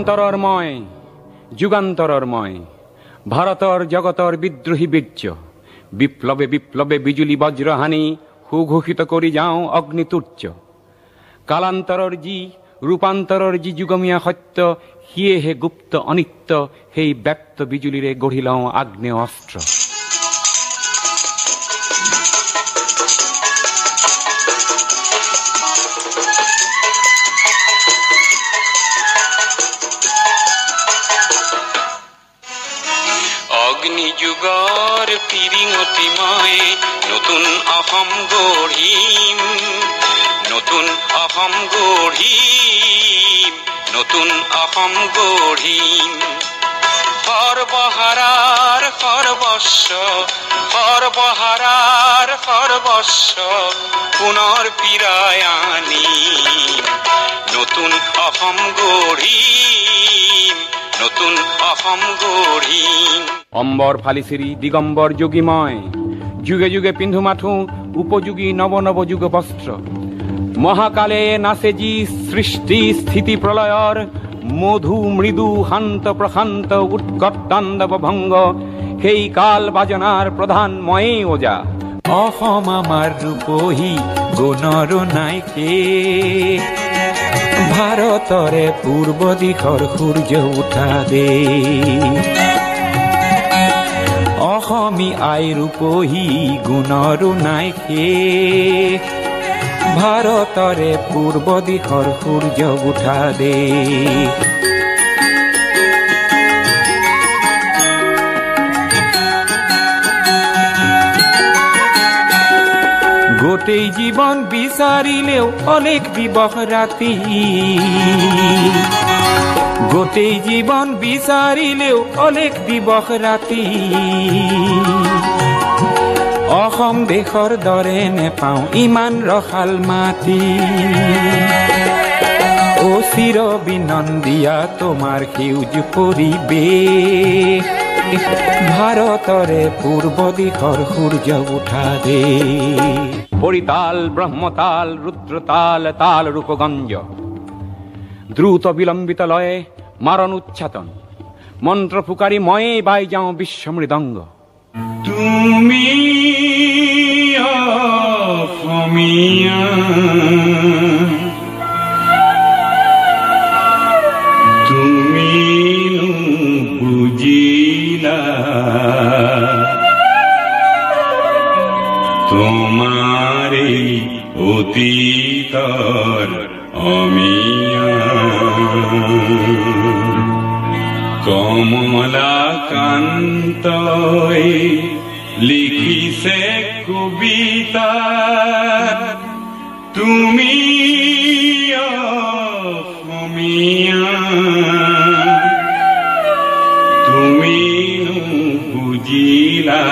কালান্তরময় যুগান্তরময় ভারতর জগতর বিদ্রোহী বীর্য বিপ্লবে বিপ্লবে বিজুলি বজ্রহানি হুঘোষিত করি যাও অগ্নিতুর্য কালান্তরর জি রূপান্তরর জি যুগমিয়া সত্য হিয়ে হে গুপ্ত অনিত্য হেই ব্যক্ত বিজুলিরে গঢ়িলওঁ আগ্নেয় অস্ত্র। অগ্নিযুগৰ পিৰিঙতি মই নতুন অসম গঢ়িম, নতুন অসম গঢ়িম, নতুন অসম গঢ়িম। সৰ্বহাৰাৰ সৰ্বস্ব, সৰ্বহাৰাৰ সৰ্বস্ব পুনৰ ফিৰাই আনিম, নতুন অসম গঢ়িম, নতুন অসম গঢ়িম। অম্বর ফালিসিরি দিগম্বর যোগীময় যুগে যুগে পিন্ধু মাথু উপযোগী নব নব যুগ বস্ত্র মহাকালে নাচে জি সৃষ্টি স্থিতি প্রলয়র মধু মৃদু শান্ত প্রশান্ত উৎকটাণ্ডব ভঙ্গ সেই কাল বাজনার প্রধান ময়ে ওজা। অসম আমাৰ ৰূপহী গুণৰ নাইকে ভাৰতৰে পূৰ্ব দিশৰ সূৰ্য উঠা দে অসমী আই ৰূপহী গুণৰ নাইকে ভাৰতৰে পূৰ্ব দিশৰ সূৰ্য উঠা দে। গোটেই জীৱন বিচাৰিলেও অনেক দিবস ৰাতি, গোটেই জীৱন বিচাৰিলেও অনেক দিবস ৰাতি অসম দেশৰ দৰে নেপাওঁ ইমান ৰসাল মাটি। অ চিৰ বিনন্দিয়া তোমাৰ সেউজ পৰিৱেশ ভাৰতৰে পূৰ্ব দিশৰ সূৰ্য উঠা দে। হরিতাল ব্রহ্মতাল রুদ্রতাল তাল রূপগঞ্জ দ্রুত বিলম্বিত লয়ে মারণ উচ্ছাতন মন্ত্র ফুকারি ময়ে বাই যাও বিশ্ব মৃদঙ্গ। তুমি অসমীয়া তুমি বুজিলা তোমারে অতীতৰ অমিয়া কমলাকান্তই লিখিছে কবিতা তুমি অসমীয়া তুমি বুজিলা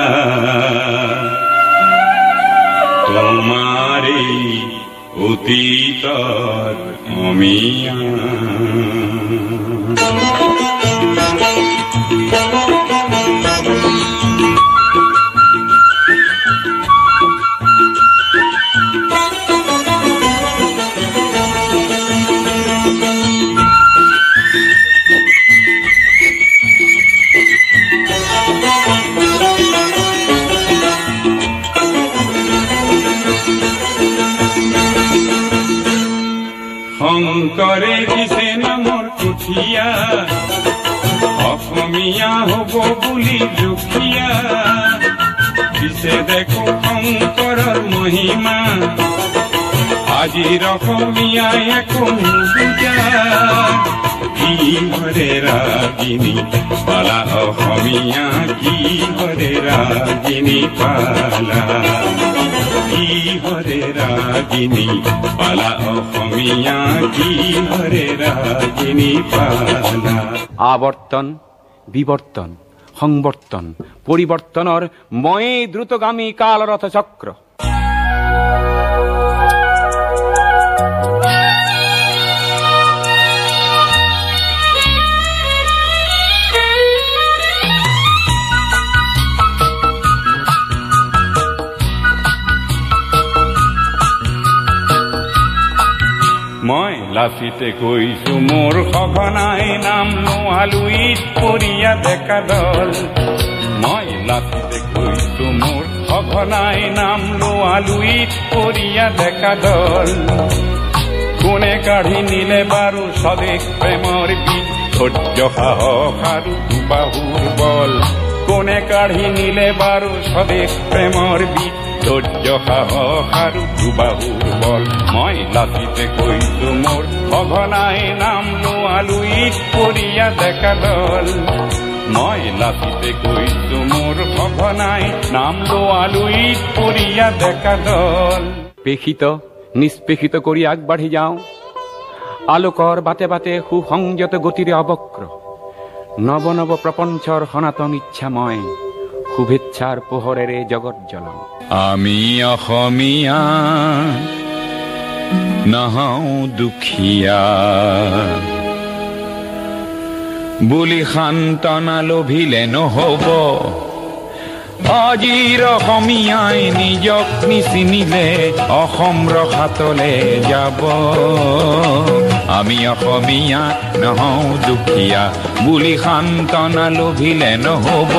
তোমাৰে অতীতৰ অমিয়া। শংকৰে দিছে নামৰ কুঠিয়া অসমীয়া হব বুলি দুখীয়া দিছে দেখো শংকৰৰ মহিমা আজিৰ অসমীয়াই একো নুবুজা কি হৰে ৰাগিনী পালা অসমীয়া কি হৰে ৰাগিনী পালা কি হৰে ৰাগিনী পালা অসমীয়া কি হৰে ৰাগিনী পালা। আবৰ্তন বিবৰ্তন সংবৰ্তন পৰিবৰ্তনৰ ময়ে দ্ৰুতগামী কালৰথ চক্ৰ। মই মই লাচিতে কৈছো মোৰ সঘনাই নাম নোৱালুইত পৰিয়া ডেকা দল মই লাচিতে কৈছো মোৰ সঘনাই নাম নোৱালুইত পৰিয়া ডেকা দল কোনে কাঢ়ি নিলে বাৰু স্বদেশ প্ৰেমৰ বীজ ধৈৰ্য সাহস আৰু দুবাহুৰ বল কোনে কাঢ়ি নিলে বাৰু স্বদেশ প্ৰেমৰ বীজ ধৈৰ্য সাহস আৰু দুবাহুৰ বল মই লাচিতে কৈছো মোৰ সঘনাই নাম নোৱালুইত পৰিয়া ডেকা দল মই লাচিতে কৈছো মোৰ সঘনাই নাম নোৱালুইত পৰিয়া ডেকা দল পেশিত নিষ্পেষিত কৰি আগবাঢ়ি যাওঁ আলোকৰ বাটে বাটে সুসংযত গতিৰে অবক্ৰ নৱ নৱ প্ৰপঞ্চৰ সনাতন ইচ্ছা মই শুভেচ্ছাৰ পোহৰেৰে জগত জ্বলাওঁ আমি অসমীয়া নহওঁ দুখীয়া বুলি সান্তনা লভিলে নহব আজিৰ অসমীয়াই নিজক নিচিনিলে অসম ৰসাতলে যাব আমি অসমীয়া নহওঁ দুখীয়া বুলি সান্তনা লভিলে নহব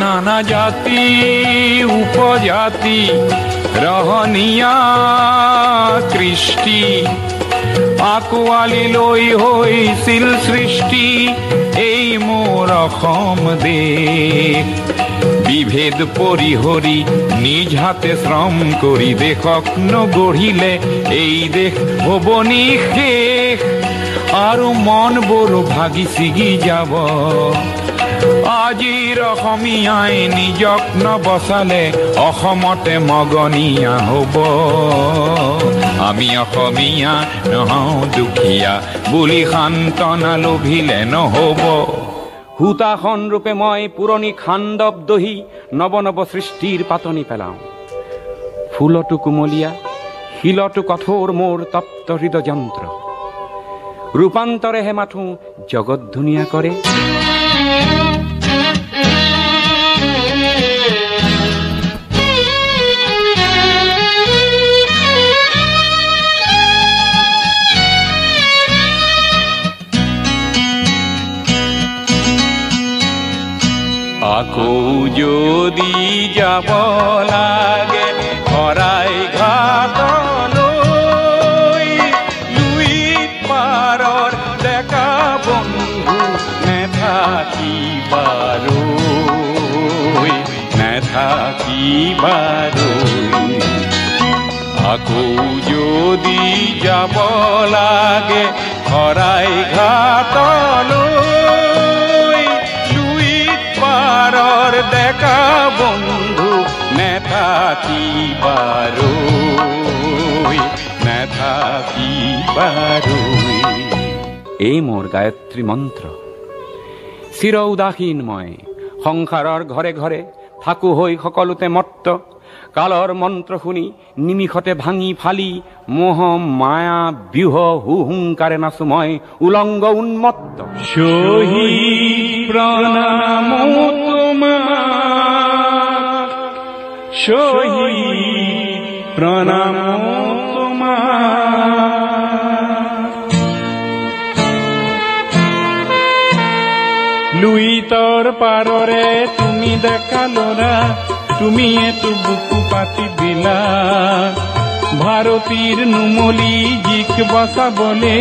নানা জাতি উপজাতি ৰহনীয়া কৃষ্টি আকোৱালি লৈ হৈছিল সৃষ্টি এই মোৰ অসম দেশ বিভেদ পৰিহৰি নিজ হাতে শ্ৰম কৰি দেশক নগঢ়িলে এই দেশ হ'ব নিশেষ আৰু মনবোৰ ভাগি ছিগি যাব আজিৰ অসমীয়াই নিজক নবচালে অসমতে মগনীয়া হ'ব আমি অসমীয়া নহওঁ দুখীয়া বুলি সান্তনা লভিলে নহ'ব হুতাখন ৰূপে মই পুৰণি খাণ্ডৱ দহি নৱ নৱ সৃষ্টিৰ পাতনি পেলাওঁ ফুলতো কুমলীয়া শিলতো কঠোৰ মোৰ তপ্ত হৃদয় যন্ত্ৰ ৰূপান্তৰেহে মাথো জগত ধুনীয়া কৰে আকৌ যদি যাব লাগে শৰাই ঘাটলৈ লুইত পাৰৰ ডেকা বন্ধু নেথাকিবাৰৈ আকৌ যদি যাব লাগে শৰাই ঘাটলৈ পাৰৰ ডেকা বন্ধু নেথাকিবাৰৈ এই মোৰ গায়ত্ৰী মন্ত্ৰ চিৰ উদাসীন মই সংসাৰৰ ঘৰে ঘৰে থাকো হৈ সকলোতে মত্ত কালৰ মন্ত্ৰ শুনি নিমিষতে ভাঙি ফালি মোহ মায়া বিহ হুহুংকাৰে নাচো মই উলংগ উন্মত্ত শহীদ প্ৰণাম তোমাক শহীদ প্ৰণাম তোমাক লুইতৰ পাৰৰে তুমি ডেকা ল'ৰা তুমি এটো বুকু পাতি দিলা ভাৰতীৰ নুমলী জিক বচাবলে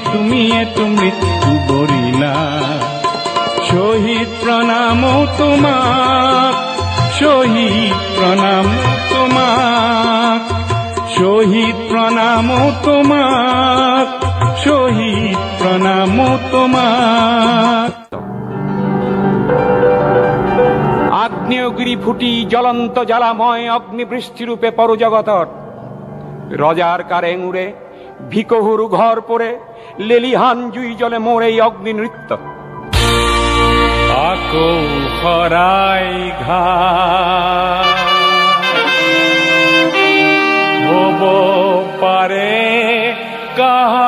তুমি এটো মৃত্যু বৰিলা শহীদ প্ৰণাম তোমাক শহীদ প্ৰণাম তোমাক শহীদ প্ৰণাম তোমাক শহীদ প্ৰণাম তোমাক আগ্নেয়গিরি ফুটি জ্বলন্ত জ্বালাময় অগ্নিবৃষ্টিরূপে পরজগতত রজার কারেং উড়ে ভিকহুরু ঘর পরে লেলিহান জুই জলে মোর এই অগ্নি নৃত্য আকৌ শৰাই ঘাট হ'ব পাৰে কাহা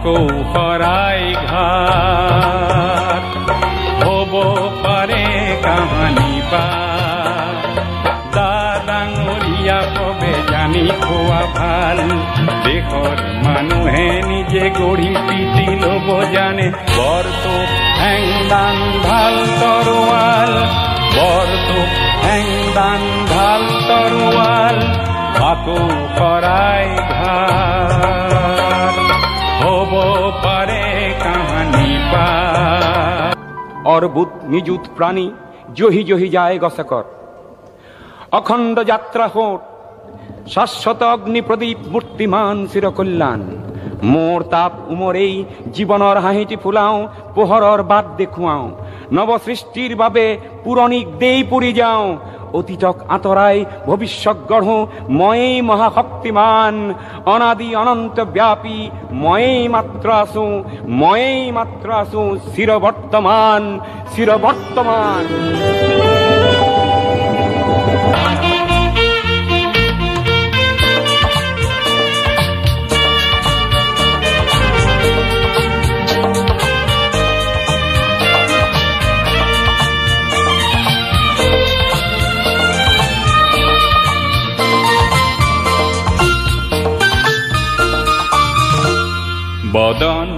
আকৌ শৰাই ঘাট হ'ব পাৰে কাহানি বা ডাঙৰীয়া সবে জানি খোৱা ভাল দেশৰ মানুহে নিজে গঢ়ি পিটি ল'ব জানে বৰটো হেংদান ভাল তৰোৱাল বৰটো হেংদান ভাল তৰোৱাল আকৌ শৰাই ঘাট হ'ব পাৰে কাহানি বা অর্বুদ নিযুত প্রাণী জহি জহি যায় গছকর অখণ্ড যাত্রা হোট শাশ্বত অগ্নি প্রদীপ মূর্তিমান চিরকল্যাণ মোর তাপ উমরেই জীবনৰ হাঁহিটি ফুলাও পোহৰৰ বাট দেখুৱাও নৱসৃষ্টিৰ বাবে পুৰণিক দেই পুৰি যাওঁ অতীতক আঁতৰাই ভৱিষ্যত গঢ়ো ময়েই মহাশক্তিমান অনাদি অনন্ত ব্যাপী ময়েই মাত্ৰ আছো চিৰবৰ্তমান বদন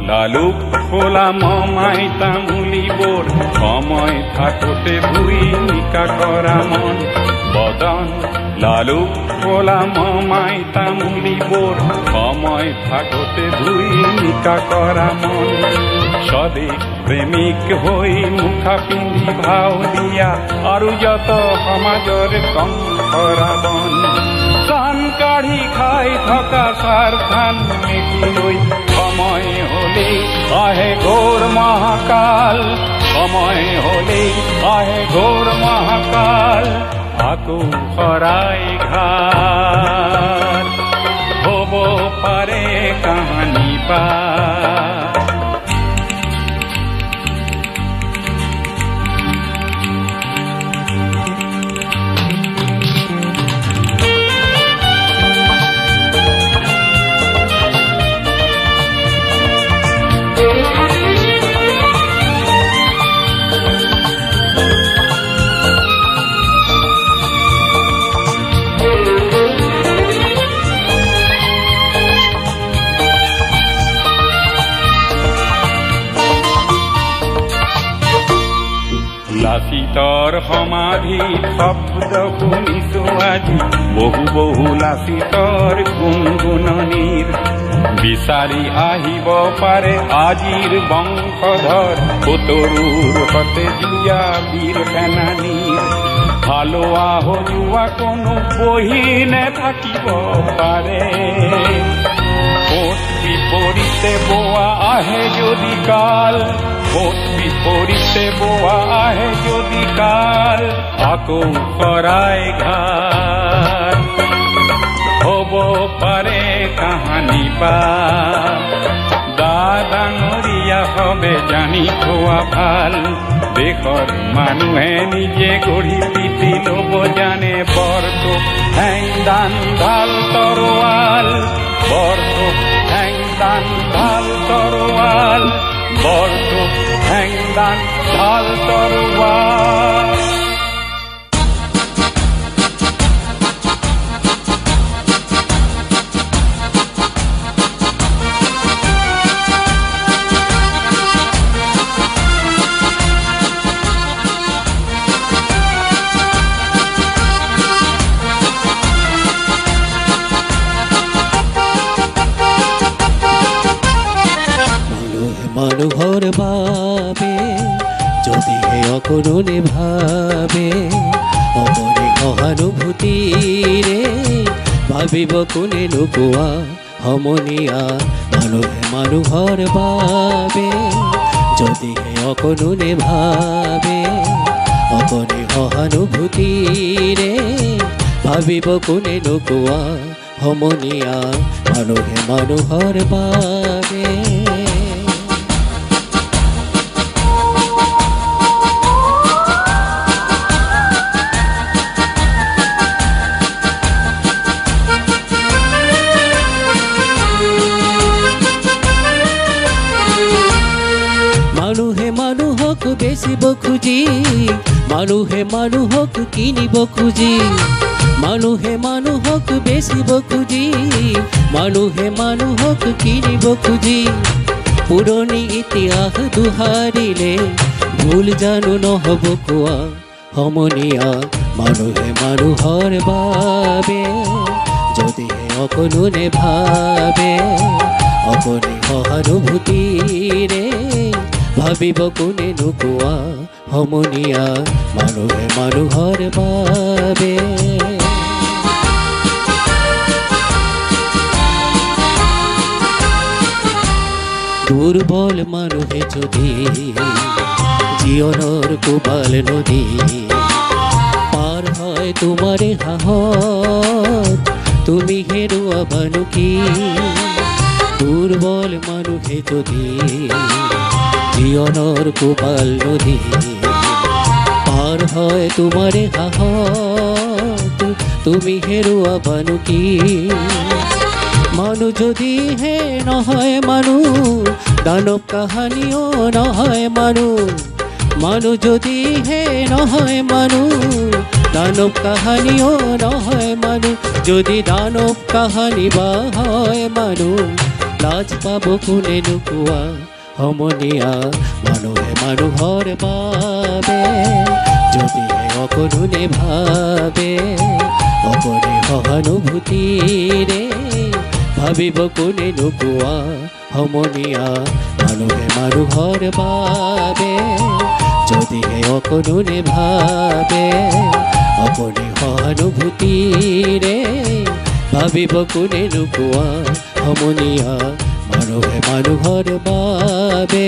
লালুক খোলা মমাই তামুলিবোৰ সময় থাকোতে ভুই নিকা কৰা মন বদন লালুক খোলা মমাই তামুলিবোৰ সময় থাকোতে ভুই নিকা কৰা মন স্বদেশ প্ৰেমিক হৈ মুখা পিন্ধি ভাও দিয়া আৰু যত সমাজৰ কংসৰাবন চান কাঢ়ি খাই থকা স্বাৰ্থান মেকুলৈ সময় হলেই আহে ঘোৰ মহাকাল সময় হলেই আহে ঘোৰ মহাকাল আকৌ শৰাই ঘাট হ'ব পাৰে কাহানি বা লাচিতৰ সমাধি শব্দ শুনিছো আজি বহু বহু লাচিতৰ গুণগুণনিৰ বিচাৰি আহিব পাৰে আজিৰ বংশধৰ পুতৰুৰ সতে যুঁজা বীৰ সেনানীৰ হালোৱা হজুৱা কোনো বহি নেথাকিব পাৰে বিপৰীতে বোৱা আহে যদি কাল বিপৰীতে বোৱা আহে যদি কাল আকৌ শৰাই ঘাট হ'ব পাৰে কাহানি বা ডাঙৰীয়া হবে জানি থোৱা ভাল দেশৰ মানুহে নিজে গঢ়ি পিটি ল'ব জানে বৰটো হেংদান ভাল তৰোৱাল বৰটো হেংদান ভাল তৰোৱাল বৰটো হেংদান ভাল তৰোৱাল মানুহৰ বাবে যদিহে অকণে ভাবে অকণে সহানুভূতিৰে ভাবিব কোনে নোকোৱা সমনীয়া মানুহে মানুহৰ বাবে যদিহে অকণে ভাবে অকণে সহানুভূতিৰে ভাবিব কোনে নোকোৱা সমনীয়া মানুহে মানুহৰ বাবে বেচিব খুজি মানুহে মানুহক কিনিব খুজি মানুহে মানুহক বেচিব খুজি মানুহে মানুহক কিনিব খুজি পুৰণি ইতিহাস দুহাৰিলে ভুল জানো নহ'ব কোৱা সমনীয়া মানুহে মানুহৰ বাবে যদিহে অকণো নেভাবে অকণি সহানুভূতিৰে ভাবিব কোনে নোকোৱা সমনীয়া মানুহে মানুহৰ বাবে দুৰ্বল মানুহে যদি জীৱনৰ কোবাল নদী পাৰ হয় তোমাৰে সাহস তুমি হেৰুৱাবানো কি দুৰ্বল মানুহে যদি জীৱনৰ কোবাল নদী পাৰ হয় তোমাৰে সাহস তুমি হেৰুৱাবানো কি মানুহ যদিহে নহয় মানুহ দানৱ কাহানিও নহয় মানুহ মানুহ যদিহে নহয় মানুহ দানৱ কাহানিও নহয় মানুহ যদি দানৱ কাহানি বা হয় মানুহ লাজ পাব কোনে নোকোৱা সমনীয়া মানুহে মানুহৰ বাবে যদিহে অকণো নেভাবে অকণে সহানুভূতিৰে ভাবিব কোনে নোকোৱা সমনীয়া মানুহে মানুহৰ বাবে যদিহে অকণো নেভাবে অকণে সহানুভূতিৰে ভাবিব কোনে নোকোৱা সমনীয়া মানুহে মানুহৰ বাবে